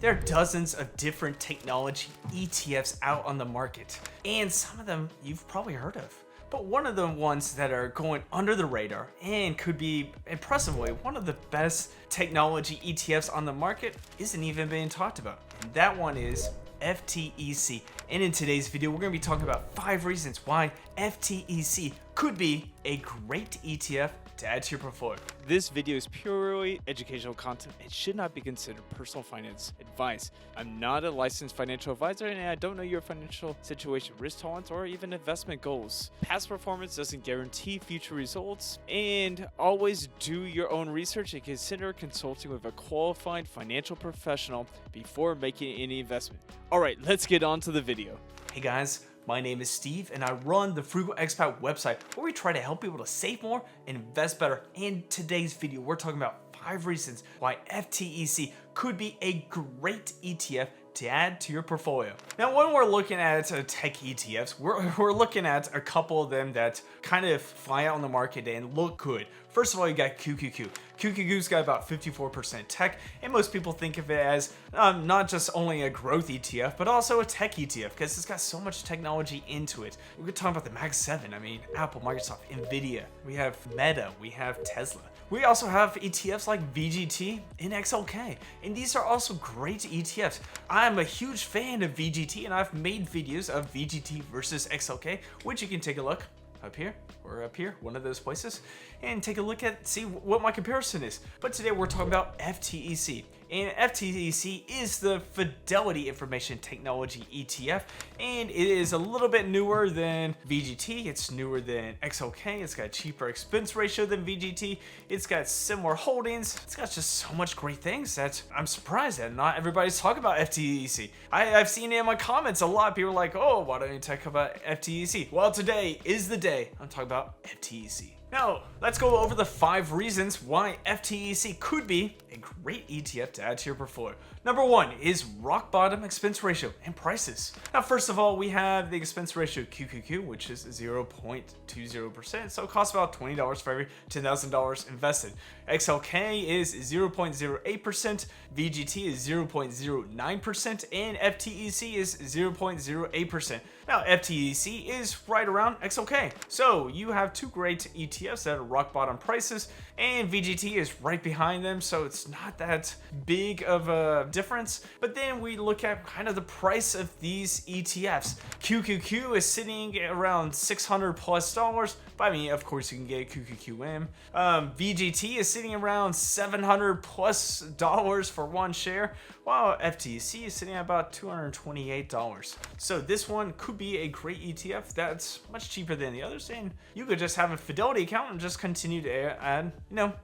there are dozens of different technology ETFs out on the market, and some of them you've probably heard of. But one of the ones that are going under the radar and could be impressively one of the best technology ETFs on the market isn't even being talked about. And that one is FTEC. And in today's video, we're going to be talking about 5 reasons why FTEC could be a great ETF to add to your portfolio. This video is purely educational content and should not be considered personal finance advice. I'm not a licensed financial advisor and I don't know your financial situation, risk tolerance, or even investment goals. Past performance doesn't guarantee future results, and always do your own research and consider consulting with a qualified financial professional before making any investment. Alright, let's get on to the video. Hey guys, my name is Steve and I run the Frugal Expat website where we try to help people to save more and invest better. In today's video, we're talking about 5 reasons why FTEC could be a great ETF to add to your portfolio. Now, when we're looking at tech ETFs, we're looking at a couple of them that kind of fly out on the market and look good. First of all, you got QQQ. QQQ's got about 54% tech, and most people think of it as not just only a growth ETF, but also a tech ETF because it's got so much technology into it. We could talk about the Mag 7. I mean, Apple, Microsoft, Nvidia. We have Meta. We have Tesla. We also have ETFs like VGT and XLK, and these are also great ETFs. I'm a huge fan of VGT, and I've made videos of VGT versus XLK, which you can take a look up here or up here, one of those places, and take a look at, see what my comparison is. But today we're talking about FTEC. And FTEC is the Fidelity Information Technology ETF, and it is a little bit newer than VGT. It's newer than XLK. It's got a cheaper expense ratio than VGT. It's got similar holdings. It's got just so much great things that I'm surprised that not everybody's talking about FTEC. I've seen it in my comments a lot. People are like, oh, why don't you talk about FTEC? Well, today is the day I'm talking about FTEC. Now, let's go over the 5 reasons why FTEC could be a great ETF to add to your portfolio. Number 1 is rock bottom expense ratio and prices. Now, first of all, we have the expense ratio QQQ, which is 0.20%, so it costs about $20 for every $10,000 invested. XLK is 0.08%, VGT is 0.09%, and FTEC is 0.08%. Now, FTEC is right around XLK. So you have 2 great ETFs that are rock bottom prices, and VGT is right behind them, so it's not that big of a difference. But then we look at kind of the price of these ETFs. QQQ is sitting around $600+, but I mean, of course, you can get QQQM. VGT is sitting around $700+ for one share, while FTEC is sitting at about $228. So this one could be a great ETF that's much cheaper than the others, and you could just have a Fidelity account and just continue to add,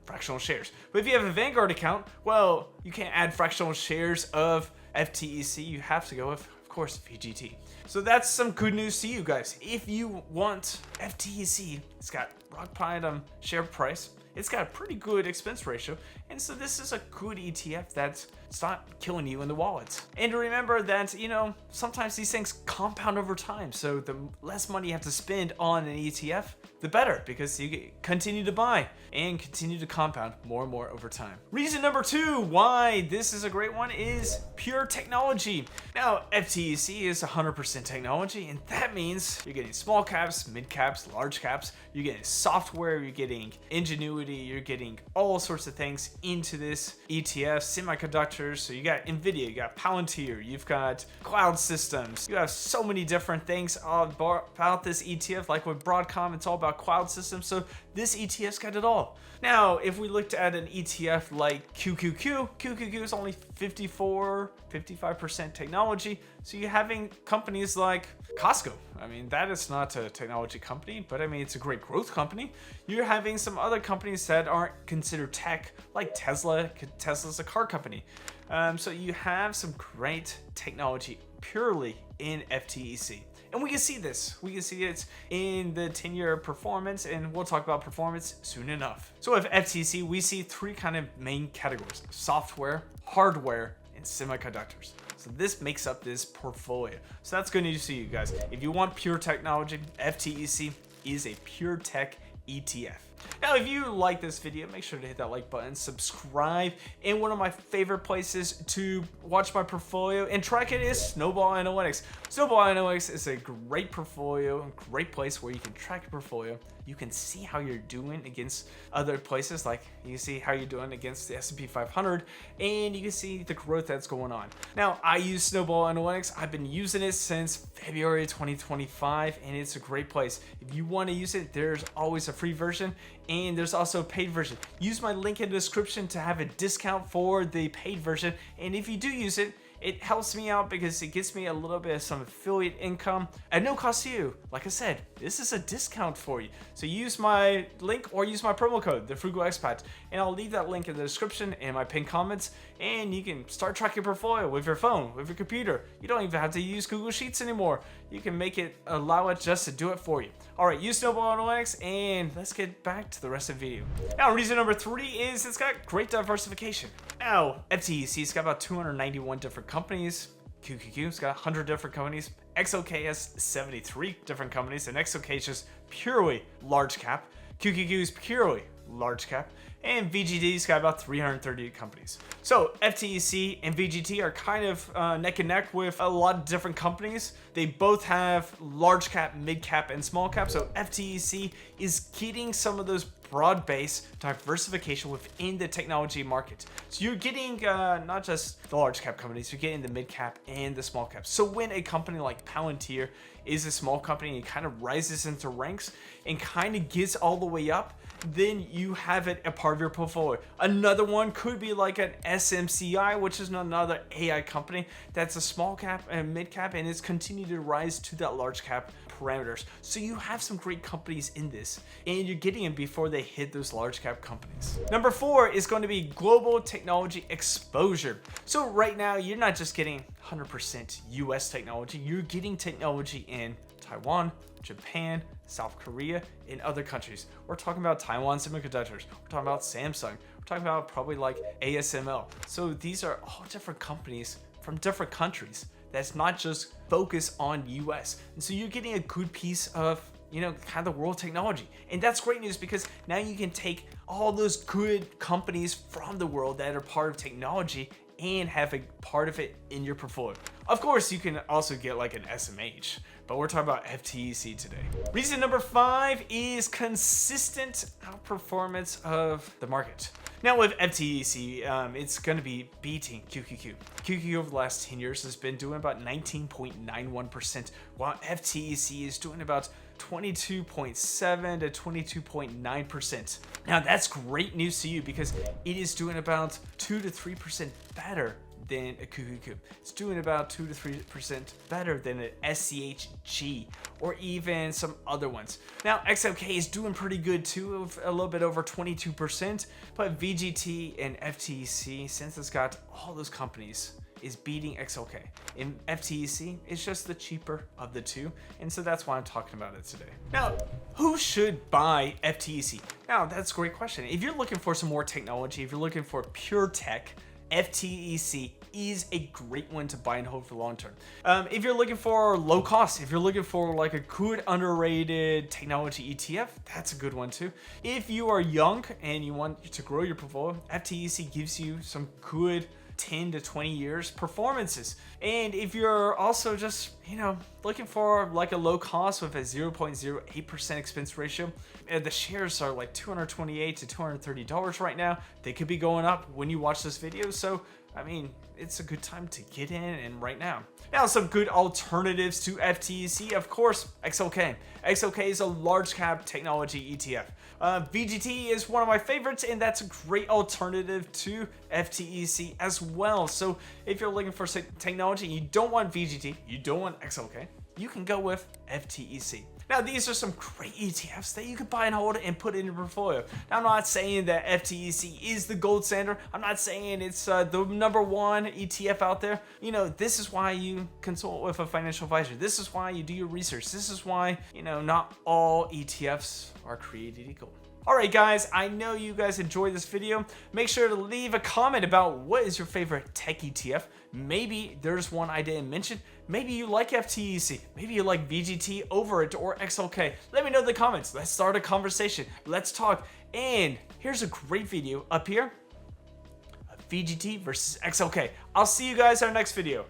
fractional shares. But if you have a Vanguard account, well, you can't add fractional shares of FTEC. You have to go with, of course, VGT. So that's some good news to you guys. If you want FTEC, it's got rock bottom share price. It's got a pretty good expense ratio, and so this is a good ETF that's not killing you in the wallet. And remember that, sometimes these things compound over time, so the less money you have to spend on an ETF, the better, because you continue to buy and continue to compound more and more over time. Reason number 2 why this is a great one is pure technology. Now, FTEC is 100% technology, and that means you're getting small caps, mid caps, large caps, you're getting software, you're getting ingenuity, you're getting all sorts of things into this ETF, semiconductors. So you got Nvidia, you got Palantir, you've got cloud systems, you have so many different things about this ETF. Like with Broadcom, it's all about cloud systems, so this ETF's got it all. Now, if we looked at an ETF like QQQ is only 55% technology, so you're having companies like Costco. I mean, that is not a technology company, but I mean, it's a great growth company. You're having some other companies that aren't considered tech, like Tesla. Tesla's a car company. So you have some great technology purely in FTEC. And we can see this. We can see it in the 10-year performance, and we'll talk about performance soon enough. So with FTC, we see 3 kind of main categories: software, hardware, and semiconductors. So this makes up this portfolio. So that's good news to you guys. If you want pure technology, FTEC is a pure tech ETF. Now, if you like this video, make sure to hit that like button, subscribe, and one of my favorite places to watch my portfolio and track it is Snowball Analytics. Snowball Analytics is a great portfolio, great place where you can track your portfolio. You can see how you're doing against other places, like you can see how you're doing against the S&P 500, and you can see the growth that's going on. Now, I use Snowball Analytics. I've been using it since February 2025, and it's a great place. If you want to use it, there's always a free version, and there's also a paid version. Use my link in the description to have a discount for the paid version, and if you do use it, it helps me out because it gets me a little bit of some affiliate income at no cost to you. Like I said, this is a discount for you. So use my link or use my promo code, the Frugal Expat, and I'll leave that link in the description and my pinned comments, and you can start tracking your portfolio with your phone, with your computer. You don't even have to use Google Sheets anymore. You can make it, allow it just to do it for you. All right, use Snowball Analytics, and let's get back to the rest of the video. Now, reason number 3 is it's got great diversification. Now, FTEC's got about 291 different companies. QQQ's got 100 different companies. XOK has 73 different companies, and XOK is just purely large cap. QQQ is purely large cap, and VGT's got about 338 companies. So FTEC and VGT are kind of neck and neck with a lot of different companies. They both have large cap, mid cap, and small cap. So FTEC is getting some of those broad-based diversification within the technology market. So you're getting not just the large cap companies, you're getting the mid cap and the small cap. So when a company like Palantir is a small company and it kind of rises into ranks and kind of gets all the way up, then you have it a part of your portfolio. Another one could be like an SMCI, which is another AI company that's a small cap and mid cap, and it's continued to rise to that large cap parameters. So you have some great companies in this, and you're getting them before they hit those large cap companies. Number 4 is going to be global technology exposure. So right now, you're not just getting 100% US technology, you're getting technology in Taiwan, Japan, South Korea, and other countries. We're talking about Taiwan Semiconductors. We're talking about Samsung. We're talking about probably like ASML. So these are all different companies from different countries. That's not just focused on US. And so you're getting a good piece of, you know, kind of the world technology. And that's great news because now you can take all those good companies from the world that are part of technology and have a part of it in your portfolio. Of course, you can also get like an SMH, but we're talking about FTEC today. Reason number 5 is consistent outperformance of the market. Now with FTEC, it's going to be beating QQQ. QQQ over the last 10 years has been doing about 19.91%, while FTEC is doing about 22.7 to 22.9%. Now that's great news to you because it is doing about 2 to 3% better than a QQQ. It's doing about 2 to 3% better than an SCHG or even some other ones. Now XOK is doing pretty good too, a little bit over 22%, but VGT and FTEC, since it's got all those companies, is beating XOK. In FTEC, it's just the cheaper of the two, and so that's why I'm talking about it today. Now, who should buy FTEC? Now, that's a great question. If you're looking for some more technology, if you're looking for pure tech, FTEC is a great one to buy and hold for the long term. If you're looking for low cost, if you're looking for like a good underrated technology ETF, that's a good one too. If you are young and you want to grow your portfolio, FTEC gives you some good 10 to 20 years performances. And if you're also just, you know, looking for like a low cost with a 0.08% expense ratio, the shares are like $228 to $230 right now. They could be going up when you watch this video. So, I mean, it's a good time to get in and right now. Now, some good alternatives to FTEC, of course, XOK. XOK is a large cap technology ETF. VGT is one of my favorites, and that's a great alternative to FTEC as well. So if you're looking for technology, you don't want VGT, you don't want XOK, you can go with FTEC. Now, these are some great ETFs that you could buy and hold and put in your portfolio. Now, I'm not saying that FTEC is the gold standard. I'm not saying it's the #1 ETF out there. You know, this is why you consult with a financial advisor. This is why you do your research. This is why, you know, not all ETFs are created equal. Alright guys, I know you guys enjoyed this video. Make sure to leave a comment about what is your favorite tech ETF. Maybe there's one I didn't mention. Maybe you like FTEC. Maybe you like VGT over it or XLK. Let me know in the comments. Let's start a conversation. Let's talk. And here's a great video up here of VGT versus XLK. I'll see you guys in our next video.